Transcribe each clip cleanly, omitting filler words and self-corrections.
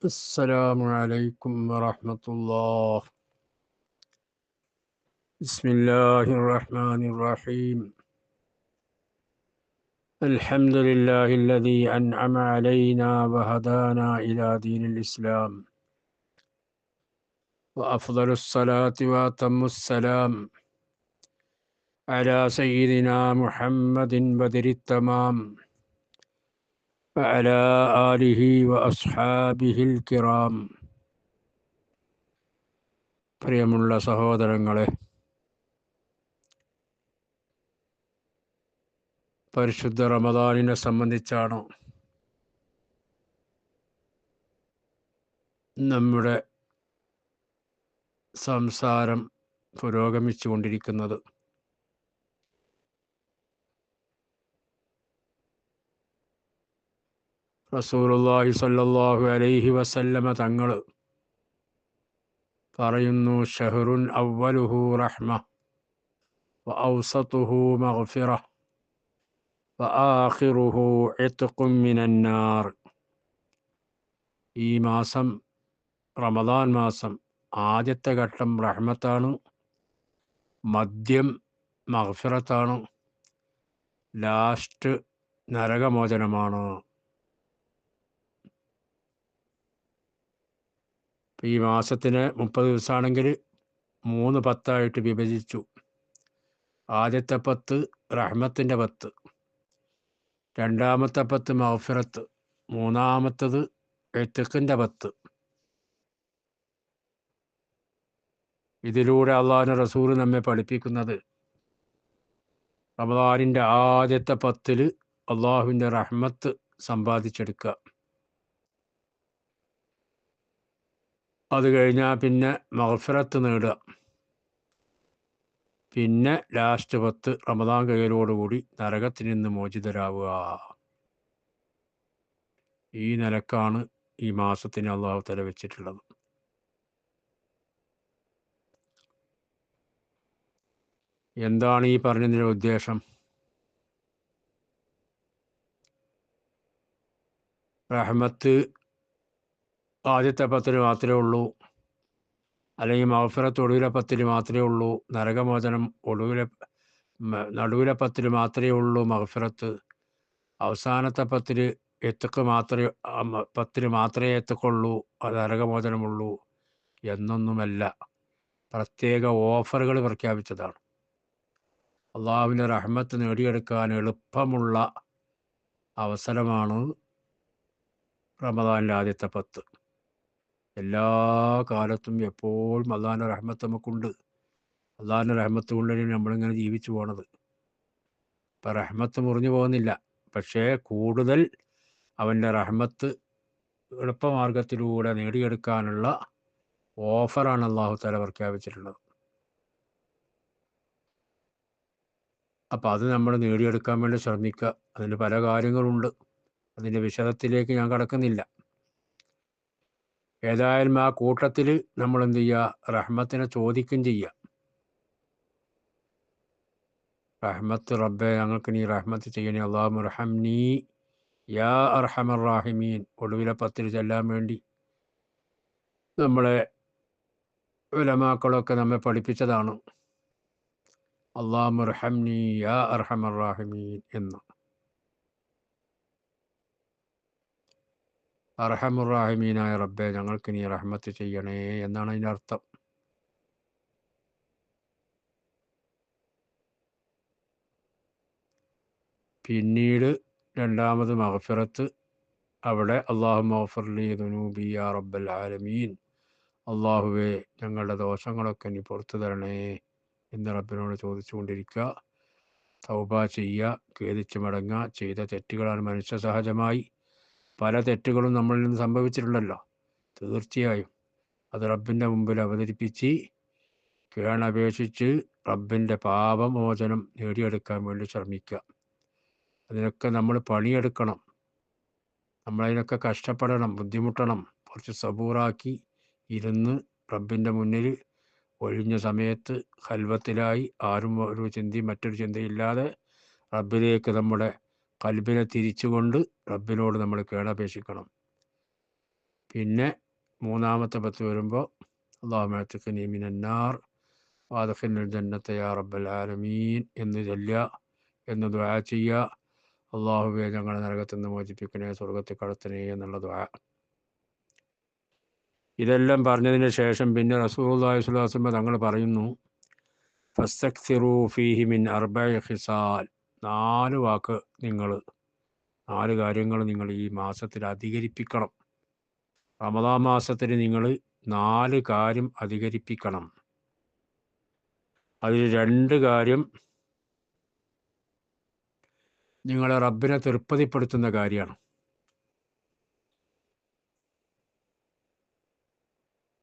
السلام عليكم ورحمة الله. بسم الله الرحمن الرحيم. الحمد لله الذي أنعم علينا وهدانا إلى دين الإسلام، وأفضل الصلاة وأتم السلام على سيدنا محمد بدر التمام وعلى آله وأصحابه الكرام. പ്രിയമുള്ള സഹോദരങ്ങളെ, പരിശുദ്ധ റമദാനിനെ സംബന്ധിച്ചാണ് നമ്മുടെ സംസാരം പുരോഗമിച്ചു കൊണ്ടിരിക്കുന്നത്. റസൂലുള്ളാഹി സ്വല്ലല്ലാഹു അലൈഹി വസല്ലമ തങ്ങൾ പറയുന്നു, ഷഹ്റുൻ അവ്വലുഹു റഹ്മ വ ഔസതുഹു മഗ്ഫിറ വ ആഖിറുഹു ഇത്ഖും മിനന്നാർ. ഈ മാസം, റമദാൻ മാസം, ആദ്യത്തെ ഘട്ടം റഹ്മത്താണ്, മദ്യം മഗ്ഫിറത്താണ്, ലാസ്റ്റ് നരകമോചനമാണ്. ഈ മാസത്തിന് 30 ദിവസമാണെങ്കിൽ 3 പത്തായിട്ട് വിഭജിച്ചു. ആദ്യത്തെ 10 റഹ്മത്തിൻ്റെ 10, രണ്ടാമത്തെ 10 മഗ്ഫിറത്ത്, മൂന്നാമത്തത് ഇത്ഖിൻ്റെ 10. ഇതിലൂടെ അള്ളാഹുവിൻ്റെ റസൂൽ നമ്മെ പഠിപ്പിക്കുന്നത്, റമദാനിൻ്റെ ആദ്യത്തെ 10 അള്ളാഹുവിൻ്റെ റഹ്മത്ത് സമ്പാദിച്ചെടുക്കുക. അത് കഴിഞ്ഞാൽ പിന്നെ മഗ്ഫിറത്ത് നേടുക. പിന്നെ ലാസ്റ്റ് 10 റമദാൻ കഴിയലോടുകൂടി നരകത്തിൽ നിന്ന് മോചിതരാവുക. ഈ നിലക്കാണ് ഈ മാസത്തിന് അള്ളാഹു തആല വെച്ചിട്ടുള്ളത്. എന്താണ് ഈ പറഞ്ഞതിൻ്റെ ഉദ്ദേശം? റഹ്മത്ത് ആദ്യത്തെ 10 മാത്രമേ ഉള്ളൂ, അല്ലെങ്കിൽ മഗ്ഫിറത്ത് ഒടുവിലെ 10 മാത്രമേ ഉള്ളൂ, നരകമോചനം നടുവിലെ 10 മാത്രമേ ഉള്ളൂ മഗ്ഫിറത്ത്, അവസാനത്തെ 10 ഇത്ഖ് മാത്രമേ 10 മാത്രമേ ഇത്ഖുള്ളൂ, നരകമോചനമുള്ളൂ എന്നൊന്നുമല്ല. പ്രത്യേക ഓഫറുകൾ പ്രഖ്യാപിച്ചതാണ്. അള്ളാഹുവിൻ്റെ റഹ്മത്ത് നേടിയെടുക്കാൻ എളുപ്പമുള്ള അവസരമാണ് റമദാനിലെ ആദ്യത്തെ 10. എല്ലാ കാലത്തും എപ്പോഴും അള്ളാഹിൻ്റെ റഹ്മത്ത് നമുക്കുണ്ട്. അള്ളാഹിൻ്റെ റഹ്മത്ത് കൊണ്ടാണ് നമ്മളിങ്ങനെ ജീവിച്ചു പോണത്. ഇപ്പം റഹ്മത്ത് മുറിഞ്ഞു പോകുന്നില്ല, പക്ഷേ കൂടുതൽ അവൻ്റെ റഹ്മത്ത് എളുപ്പമാർഗത്തിലൂടെ നേടിയെടുക്കാനുള്ള ഓഫറാണ് അള്ളാഹു തആല പ്രഖ്യാപിച്ചിട്ടുള്ളത്. അപ്പം അത് നമ്മൾ നേടിയെടുക്കാൻ വേണ്ടി ശ്രമിക്കുക. അതിന് പല കാര്യങ്ങളുണ്ട്, അതിൻ്റെ വിശദത്തിലേക്ക് ഞാൻ കടക്കുന്നില്ല. ഏതായാലും ആ കൂട്ടത്തിൽ നമ്മൾ എന്ത് ചെയ്യുക? റഹ്മത്തിനെ ചോദിക്കും ചെയ്യുക. റഹ്മത്ത് റബ്ബെ, ഞങ്ങൾക്ക് നീ റഹ്മത്ത് ചെയ്യണേ, അല്ലാഹുമ്മ ഇർഹംനീ യാ അർഹമർ റാഹിമീൻ ഒടുവിലെ 10 ചെല്ലാൻ വേണ്ടി നമ്മളെ ഉലമാക്കളൊക്കെ നമ്മെ പഠിപ്പിച്ചതാണ്. അല്ലാഹുമ്മ ഇർഹംനീ യാ അർഹമർ റാഹിമീൻ എന്ന്. അർഹമുർ റാഹിമീനായ റബ്ബെ, ഞങ്ങൾക്ക് നീ റഹ്മത്ത് ചെയ്യണേ എന്നാണ് അതിൻ്റെ അർത്ഥം. പിന്നീട് രണ്ടാമത് മഗ്ഫിറത്ത്. അവിടെ അല്ലാഹുമ്മ ഗ്ഫിർ ലീ ദുനൂബി യാ റബ്ബൽ ആലമീൻ, അള്ളാഹുവേ ഞങ്ങളുടെ ദോഷങ്ങളൊക്കെ നീ പുറത്തു തരണേ എന്ന് റബ്ബിനോട് ചോദിച്ചുകൊണ്ടിരിക്കുക. തൗബ ചെയ്യുക, ഖേദിച്ച് മടങ്ങുക. ചെയ്ത തെറ്റുകളാണ്, മനുഷ്യ സഹജമായി പല തെറ്റുകളും നമ്മളിൽ നിന്ന് സംഭവിച്ചിട്ടുണ്ടല്ലോ. തീർച്ചയായും അത് റബ്ബിൻ്റെ മുമ്പിൽ അവതരിപ്പിച്ച് കേണപേക്ഷിച്ച് റബ്ബിൻ്റെ പാപമോചനം നേടിയെടുക്കാൻ വേണ്ടി ശ്രമിക്കുക. അതിനൊക്കെ നമ്മൾ പണിയെടുക്കണം, നമ്മളതിനൊക്കെ കഷ്ടപ്പെടണം, ബുദ്ധിമുട്ടണം. കുറച്ച് സബൂറാക്കി ഇരുന്ന് റബ്ബിൻ്റെ മുന്നിൽ ഒഴിഞ്ഞ സമയത്ത് ഖൽവത്തിലായി, ആരും ഒരു ചിന്തയും മറ്റൊരു ചിന്തയില്ലാതെ റബ്ബിലേക്ക് നമ്മുടെ ഖൽബിനെ തിരിച്ചുകൊണ്ട് റബ്ബിനോട് നമ്മൾ കേണപേക്ഷിക്കണം. പിന്നെ മൂന്നാമത്തെ പത്ത് വരുമ്പോൾ അല്ലാഹുമ്മ അത്ഖിനി മിനന്നാർ വാദ്ഖിൽനിൽ ജന്നത്ത യാ റബ്ബൽ ആലമീൻ എന്ന് ചൊല്ലുക, എന്ന് ദുആ ചെയ്യുക. അള്ളാഹുവേ ഞങ്ങളെ നരകത്തിൽ നിന്ന് മോചിപ്പിക്കണേ, സ്വർഗത്തിൽ കടത്തണേ എന്നുള്ള ദുആ. ഇതെല്ലാം പറഞ്ഞതിന് ശേഷം പിന്നെ റസൂലുള്ളാഹി സ്വല്ലല്ലാഹു അലൈഹി വസല്ലം തങ്ങൾ പറയുന്നു, ഫസ്തക്സിറൂ ഫീഹി മിൻ അർബഇ ഖിസാൽ. 4 വാക്ക് നിങ്ങൾ, 4 കാര്യങ്ങൾ നിങ്ങൾ ഈ മാസത്തിൽ അധികരിപ്പിക്കണം. റമദാൻ മാസത്തിൽ നിങ്ങൾ 4 കാര്യം അധികരിപ്പിക്കണം. അതിൽ 2 കാര്യം നിങ്ങളെ റബ്ബിനെ തൃപ്തിപ്പെടുത്തുന്ന കാര്യമാണ്.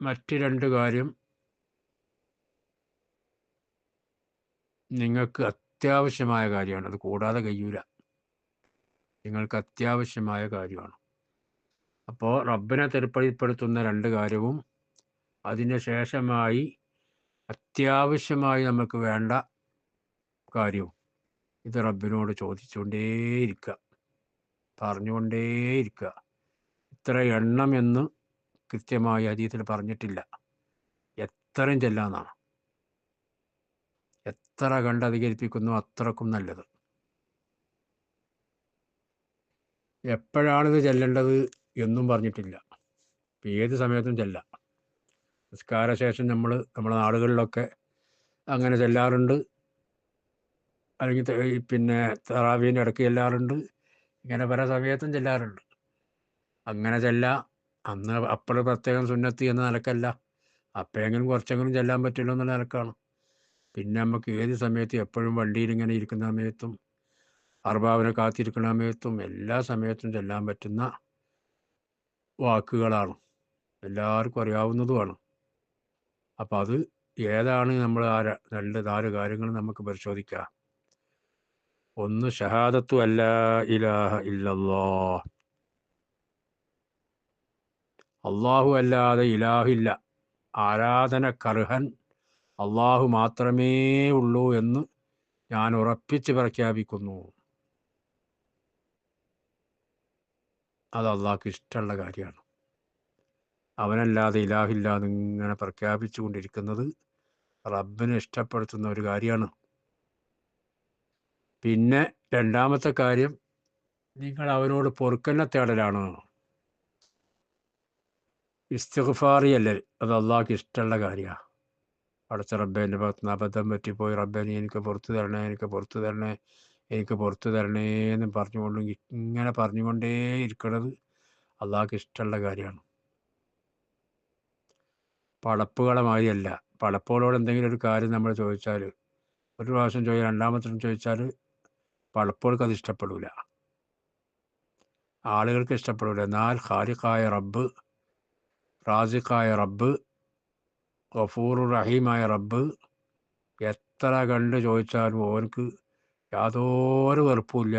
മറ്റ് 2 കാര്യം നിങ്ങൾക്ക് അത്യാവശ്യമായ കാര്യമാണ്. അത് കൂടാതെ കഴിയൂല. നിങ്ങൾക്ക് അത്യാവശ്യമായ കാര്യമാണ്. അപ്പോൾ റബ്ബിനെ തൃപ്തിപ്പെടുത്തുന്ന 2 കാര്യവും അതിന് ശേഷമായി അത്യാവശ്യമായി നമുക്ക് വേണ്ട കാര്യവും ഇത് റബ്ബിനോട് ചോദിച്ചുകൊണ്ടേയിരിക്കുക, പറഞ്ഞുകൊണ്ടേയിരിക്കുക. ഇത്ര എണ്ണം എന്ന് കൃത്യമായി ഹദീസിൽ പറഞ്ഞിട്ടില്ല. എത്രയും ചെല്ലാന്നാണ്. എത്ര കണ്ട് അധികരിപ്പിക്കുന്നു അത്രക്കും നല്ലത്. എപ്പോഴാണിത് ചെല്ലേണ്ടത് എന്നും പറഞ്ഞിട്ടില്ല. ഏത് സമയത്തും ചെല്ലാം. നിസ്കാരശേഷം നമ്മുടെ നാടുകളിലൊക്കെ അങ്ങനെ ചെല്ലാറുണ്ട്. അല്ലെങ്കിൽ പിന്നെ തറാവീൻ്റെ ഇടയ്ക്ക് ചെല്ലാറുണ്ട്. ഇങ്ങനെ പല സമയത്തും ചെല്ലാറുണ്ട്. അങ്ങനെ ചെല്ലാം. അന്ന് അപ്പോൾ പ്രത്യേകം സുന്നത്ത് എന്ന നിലക്കല്ല, അപ്പോഴെങ്കിലും കുറച്ചെങ്കിലും ചെല്ലാൻ പറ്റുമല്ലോ എന്നുള്ള നിലക്കാണ്. പിന്നെ നമുക്ക് ഏത് സമയത്ത് എപ്പോഴും വണ്ടിയിൽ ഇങ്ങനെ ഇരിക്കുന്ന സമയത്തും അർബാബിനെ കാത്തിരിക്കുന്ന സമയത്തും എല്ലാ സമയത്തും ചെല്ലാൻ പറ്റുന്ന വാക്കുകളാണ്, എല്ലാവർക്കും അറിയാവുന്നതുമാണ്. അപ്പം അത് ഏതാണ് നമ്മൾ 4 കാര്യങ്ങൾ നമുക്ക് പരിശോധിക്കാം. ഒന്ന്, ഷഹാദത്തു അല്ലാ ഇലാഹ ഇല്ലല്ലാഹ്. അള്ളാഹു അല്ലാതെ ഇലാഹില്ല, ആരാധനക്കർഹൻ അള്ളാഹു മാത്രമേ ഉള്ളൂ എന്ന് ഞാൻ ഉറപ്പിച്ച് പ്രഖ്യാപിക്കുന്നു. അത് അള്ളാഹ്ക്ക് ഇഷ്ടമുള്ള കാര്യമാണ്. അവനല്ലാതെ ഇലാഹില്ലാതെ ഇങ്ങനെ പ്രഖ്യാപിച്ചു കൊണ്ടിരിക്കുന്നത് റബ്ബിനെ ഇഷ്ടപ്പെടുത്തുന്ന ഒരു കാര്യമാണ്. പിന്നെ 2ാമത്തെ കാര്യം, നിങ്ങൾ അവനോട് പൊറുക്കലിനെ തേടലാണ്. ഇസ്തിഗ്ഫാറിയല്ലേ, അത് അള്ളാഹ്ക്ക് ഇഷ്ടമുള്ള കാര്യമാണ്. പടച്ച റബ്ബേ, എൻ്റെ ഭാഗത്ത് നിന്ന് അബദ്ധം പറ്റിപ്പോയി, റബ്ബേ നീ എനിക്ക് പുറത്തു തരണേ, എനിക്ക് പുറത്തു തരണേ, എനിക്ക് പുറത്തു തരണേ എന്ന് പറഞ്ഞുകൊണ്ട് ഇങ്ങനെ പറഞ്ഞുകൊണ്ടേ ഇരിക്കുന്നത് അള്ളാഹ്ക്ക് ഇഷ്ടമുള്ള കാര്യമാണ്. പടപ്പുകളെ മാതിരിയല്ല. പടപ്പുകളോട് എന്തെങ്കിലും ഒരു കാര്യം നമ്മൾ ചോദിച്ചാൽ, ഒരു പ്രാവശ്യം ചോദിച്ചാൽ 2ാമത്തെ ചോദിച്ചാൽ പടപ്പുകൾക്ക് അത് ഇഷ്ടപ്പെടില്ല, ആളുകൾക്ക് ഇഷ്ടപ്പെടില്ല. എന്നാൽ ഖാലിഖായ റബ്ബ്, റാസിഖായ റബ്ബ്, ഗഫൂർ റഹീമായ റബ്ബ് എത്ര കണ്ട് ചോദിച്ചാലും ഓർക്ക് യാതൊരു വെറുപ്പുമില്ല,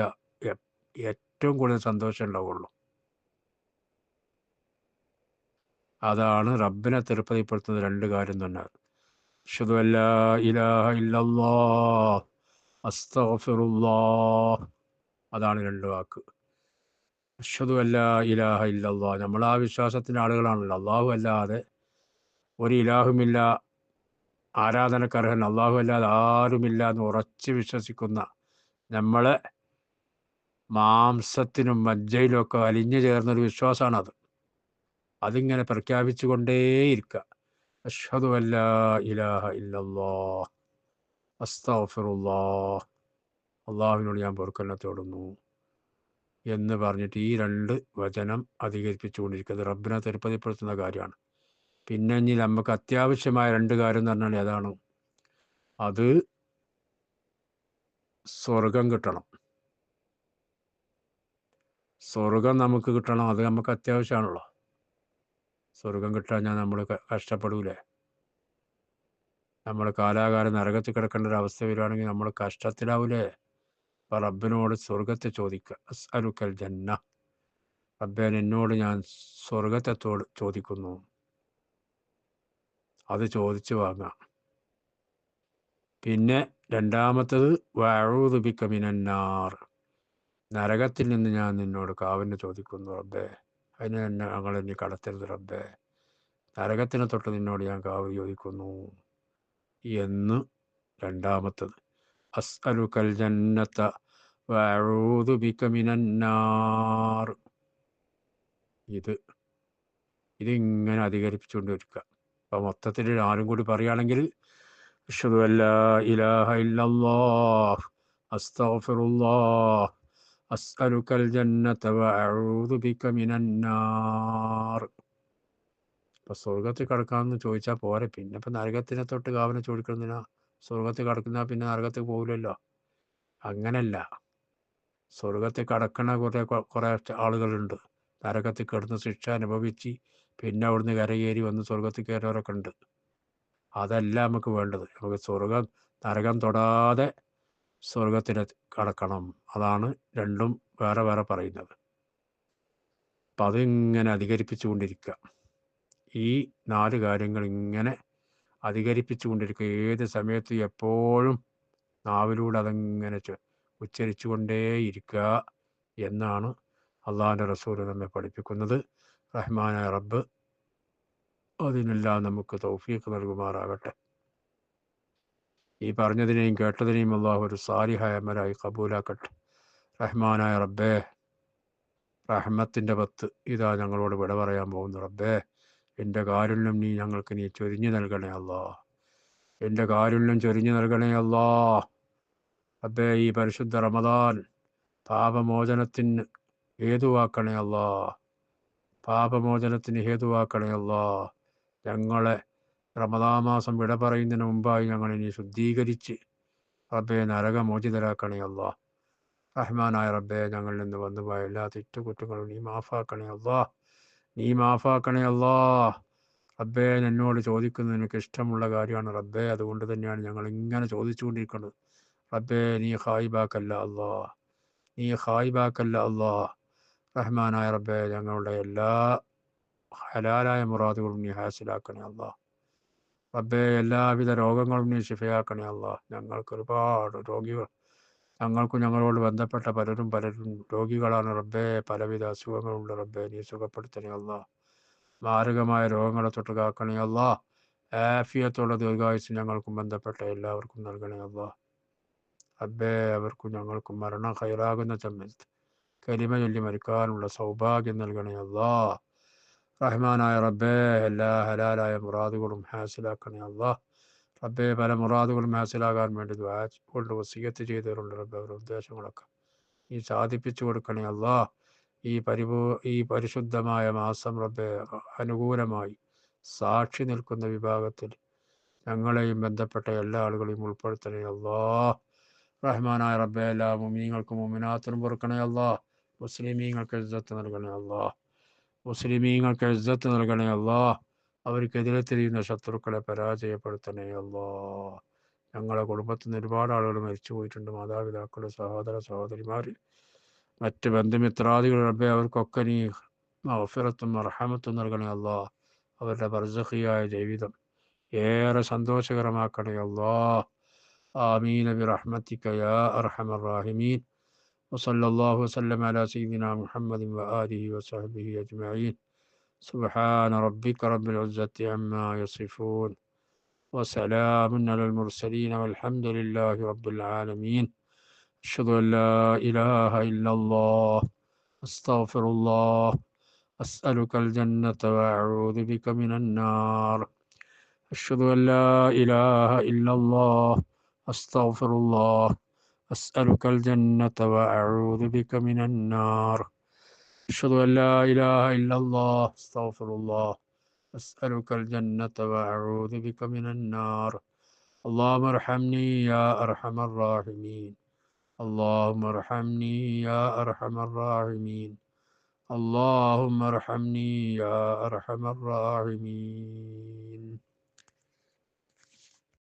ഏറ്റവും കൂടുതൽ സന്തോഷം ഉണ്ടാവുള്ളൂ. അതാണ് റബ്ബിനെ തൃപ്തിപ്പെടുത്തുന്ന 2 കാര്യം തന്നെ. അശ്ഹദു അല്ലാ ഇലാഹ ഇല്ലല്ലാഹ് അസ്തഗ്ഫിറുല്ലാഹ്. അതാണ് 2 വാക്ക്. അശ്ഹദു അല്ലാ ഇലാഹ ഇല്ലല്ലാഹ്. നമ്മൾ ആ വിശ്വാസത്തിൻ്റെ ആളുകളാണല്ലോ. അള്ളാഹു അല്ലാതെ ഒരു ഇലാഹുമില്ല, ആരാധനക്കർഹൻ അള്ളാഹു അല്ലാതെ ആരുമില്ല എന്ന് ഉറച്ച് വിശ്വസിക്കുന്ന, നമ്മളെ മാംസത്തിനും മജ്ജയിലും ഒക്കെ അലിഞ്ഞു ചേർന്നൊരു വിശ്വാസമാണത്. അതിങ്ങനെ പ്രഖ്യാപിച്ചു കൊണ്ടേയിരിക്കുക. അശ്ഹദു അല്ലാ ഇലാഹ ഇല്ലല്ലാഹ് അസ്തഗ്ഫിറുല്ലാഹ്. അള്ളാഹുവിനോട് ഞാൻ പൊറുക്കലിനെ തേടുന്നു എന്ന് പറഞ്ഞിട്ട് ഈ 2 വചനം അധികരിപ്പിച്ചുകൊണ്ടിരിക്കുന്നത് റബ്ബിനെ തൃപ്തിപ്പെടുത്തുന്ന കാര്യമാണ്. പിന്നെ ഇനി നമുക്ക് അത്യാവശ്യമായ 2 കാര്യം എന്ന് പറഞ്ഞാൽ ഏതാണ്? അത് സ്വർഗം കിട്ടണം. സ്വർഗം നമുക്ക് കിട്ടണം, അത് നമുക്ക് അത്യാവശ്യമാണല്ലോ. സ്വർഗം കിട്ടാൻ നമ്മൾ കഷ്ടപ്പെടൂലേ? നമ്മൾ കാലാകാലം നരകത്തിൽ കിടക്കേണ്ട ഒരു അവസ്ഥ വരികയാണെങ്കിൽ നമ്മൾ കഷ്ടത്തിലാവൂലേ? അപ്പം റബ്ബിനോട് സ്വർഗത്തെ ചോദിക്കുക. അസ്അലുക്കൽ ജന്ന, റബ്ബേ എന്നോട് ഞാൻ സ്വർഗത്തെ ചോദിക്കുന്നു. അത് ചോദിച്ചു വാങ്ങാം. പിന്നെ 2ാമത്തത് വഅഊദു ബിക മിനന്നാർ, നരകത്തിൽ നിന്ന് ഞാൻ നിന്നോട് കാവലിന് ചോദിക്കുന്നു റബ്ബേ. അതിന് തന്നെ ഞങ്ങളെ നീ കടത്തരുത് റബ്ബേ. നരകത്തിനെ തൊട്ട് നിന്നോട് ഞാൻ കാവൽ ചോദിക്കുന്നു എന്ന്. രണ്ടാമത്തത് അസ്അലുക്കൽ ജന്നത്ത വഅഊദു ബിക മിനന്നാർ. ഇതിങ്ങനെ അധികരിപ്പിച്ചുകൊണ്ടിരിക്കുക. അപ്പോൾ മൊത്തത്തിൽ ആരും കൂടി പറയുകയാണെങ്കിൽ അഷ്ഹദു അല്ലാ ഇലാഹ ഇല്ലല്ലാഹ് അസ്തഗ്ഫിറുല്ലാഹ് അസ്അലുക്കൽ ജന്നത വഅഊദു ബിക മിനന്നാർ. ഇപ്പം സ്വർഗത്തിൽ കിടക്കാമെന്ന് ചോദിച്ചാൽ പോരെ, പിന്നെ ഇപ്പം നരകത്തിനെ തൊട്ട് കാവനെ ചോദിക്കുന്നതിനാ? സ്വർഗത്തിൽ കിടക്കുന്ന പിന്നെ നരകത്തിൽ പോകില്ലല്ലോ. അങ്ങനല്ല, സ്വർഗത്തിൽ കടക്കണ കുറേ ആളുകളുണ്ട്. നരകത്തിൽ കിടന്ന് ശിക്ഷ അനുഭവിച്ച് പിന്നെ അവിടുന്ന് കരകയറി വന്ന് സ്വർഗത്തിൽ കയറിയവരൊക്കെ ഉണ്ട്. അതല്ല നമുക്ക് വേണ്ടത്. നമുക്ക് നരകം തൊടാതെ സ്വർഗത്തിൽ കടക്കണം. അതാണ് രണ്ടും വേറെ വേറെ പറയുന്നത്. അപ്പം അതിങ്ങനെ അധികരിപ്പിച്ചുകൊണ്ടിരിക്കുക. ഈ 4 കാര്യങ്ങൾ ഇങ്ങനെ അധികരിപ്പിച്ചുകൊണ്ടിരിക്കുക. ഏത് സമയത്തും എപ്പോഴും നാവിലൂടെ അതങ്ങനെ ഉച്ചരിച്ചുകൊണ്ടേയിരിക്കുക എന്നാണ് അള്ളാഹിൻ്റെ റസൂൽ നമ്മെ പഠിപ്പിക്കുന്നത്. റഹ്മാനായ റബ്ബ് അതിനെല്ലാം നമുക്ക് തൗഫീഖ് നൽകുമാറാകട്ടെ. ഈ പറഞ്ഞതിനെയും കേട്ടതിനെയും അള്ളാഹു ഒരു സാലിഹായ അമലായി കബൂലാക്കട്ടെ. റഹ്മാനായ റബ്ബേ, റഹ്മത്തിൻ്റെ 10 ഇതാ ഞങ്ങളോട് വിട പറയാൻ പോകുന്നു. റബ്ബേ, എൻ്റെ കാരുണ്യം ഞങ്ങൾക്ക് നീ ചൊരിഞ്ഞു നൽകണേ അല്ലാ. എൻ്റെ കാരുണ്യം ചൊരിഞ്ഞു നൽകണേ അല്ലാ. റബ്ബേ, ഈ പരിശുദ്ധ റമദാൻ പാപമോചനത്തിന് ഹേതുവാക്കണേ അല്ലാ. പാപമോചനത്തിന് ഹേതുവാക്കണേ അല്ലാ. ഞങ്ങളെ റമദാൻ മാസം വിട പറയുന്നതിന് മുമ്പായി ഞങ്ങളെ നീ ശുദ്ധീകരിച്ച് റബ്ബേ നരകമോചിതരാക്കണേ അല്ലാ. റഹ്മാനായ റബ്ബേ, ഞങ്ങളിൽ നിന്ന് വന്നുപോയ എല്ലാ തെറ്റുകുറ്റങ്ങളും നീ മാഫാക്കണേ അല്ലാ. നീ മാഫാക്കണേ അല്ലാ. റബ്ബേ, എന്നോട് ചോദിക്കുന്നത് നിനക്ക് ഇഷ്ടമുള്ള കാര്യമാണ് റബ്ബേ. അതുകൊണ്ട് തന്നെയാണ് ഞങ്ങൾ ഇങ്ങനെ ചോദിച്ചുകൊണ്ടിരിക്കുന്നത്. റബ്ബേ, നീ ഖായിബാക്കല്ല അല്ലാ. നീ ഖായിബാക്കല്ല അല്ലാ. റഹ്മാനായ റബ്ബേ, ഞങ്ങളുടെ എല്ലാ ഹലാലായ മുറാദുകളും നീ ഹാസിലാക്കണേ അല്ലാ. റബ്ബേ, എല്ലാവിധ രോഗങ്ങളും നീ ശിഫയാക്കണേ അല്ലാ. ഞങ്ങൾക്ക് ഒരുപാട് രോഗികൾ, ഞങ്ങൾക്കും ഞങ്ങളോട് ബന്ധപ്പെട്ട പലരും രോഗികളാണ് റബ്ബേ. പലവിധ അസുഖങ്ങളുണ്ട് റബ്ബേ. നീ സുഖപ്പെടുത്തണേ അല്ലാ. മാരകമായ രോഗങ്ങളെ തൊട്ട് കാക്കണേ അല്ലാ. ആഫിയത്തുള്ള ദീർഘായുസ് ഞങ്ങൾക്കും ബന്ധപ്പെട്ട എല്ലാവർക്കും നൽകണേ അല്ലാ. റബ്ബേ, അവർക്കും ഞങ്ങൾക്കും മരണം ഖൈറാകുന്ന സമയത്ത് കലിമ ചൊല്ലി മരിക്കാനുള്ള സൗഭാഗ്യം നൽകണേ അല്ലാ. റഹ്മാനായ റബ്ബേ, എല്ലാ ഹലാലായ മുറാദുകളും ഹാസിലാക്കണേ അല്ലാ. റബ്ബേ, പല മുറാദുകളും ഹാസിലാകാൻ വേണ്ടി ദുആ കൊണ്ട് വസിയ്യത്ത് ചെയ്തവരുണ്ട് റബ്ബേ. അവരുടെ ഉദ്ദേശങ്ങളൊക്കെ നീ സാധിപ്പിച്ചു കൊടുക്കണേ അല്ലാ. ഈ പരിശുദ്ധമായ മാസം റബ്ബേ അനുകൂലമായി സാക്ഷി നിൽക്കുന്ന വിഭാഗത്തിൽ ഞങ്ങളെയും ബന്ധപ്പെട്ട എല്ലാ ആളുകളെയും ഉൾപ്പെടുത്തണേ അല്ലാ. റഹ്മാനായ റബ്ബേ, എല്ലാ മുഅ്മിനീങ്ങൾക്കും മുഅ്മിനാത്തിനും പൊറുക്കണേ അല്ലാ. മുസ്ലിമീങ്ങൾക്ക് ഇസ്സത്ത് നൽകണേ അല്ലാ. മുസ്ലിമീങ്ങൾക്ക് ഇസ്സത്ത് നൽകണേ അല്ലാ. അവർക്കെതിരെ തിരിയുന്ന ശത്രുക്കളെ പരാജയപ്പെടുത്തണേ അല്ലാ. ഞങ്ങളുടെ കുടുംബത്തിൽ നിന്ന് ഒരുപാട് ആളുകൾ മരിച്ചു പോയിട്ടുണ്ട്. മാതാപിതാക്കൾ, സഹോദര സഹോദരിമാർ, മറ്റ് ബന്ധുമിത്രാദികൾ റബ്ബേ, അവർക്കൊക്കെ നീ മഗ്ഫിറത്തും മർഹമത്തും നൽകണേ അല്ലാ. അവരുടെ ബർസഖിയായ ജീവിതം ഏറെ സന്തോഷകരമാക്കണേ അല്ലാ. ആമീൻ ബിറഹ്മതിക യാ അർഹമർ റാഹിമീൻ. وصلى الله وسلم على سيدنا محمد وآله وصحبه أجمعين. سبحان ربك رب العزة عما يصفون وسلام على المرسلين والحمد لله رب العالمين. أشهد أن لا إله إلا الله أستغفر الله أسألك الجنة وأعوذ بك من النار. أشهد أن لا إله إلا الله أستغفر الله أسألك الجنة وأعوذ بك من النار. أشهد أن لا إله إلا الله أستغفر الله أسألك الجنة وأعوذ بك من النار. اللهم ارحمني يا أرحم الراحمين. اللهم ارحمني يا أرحم الراحمين. اللهم ارحمني يا أرحم الراحمين.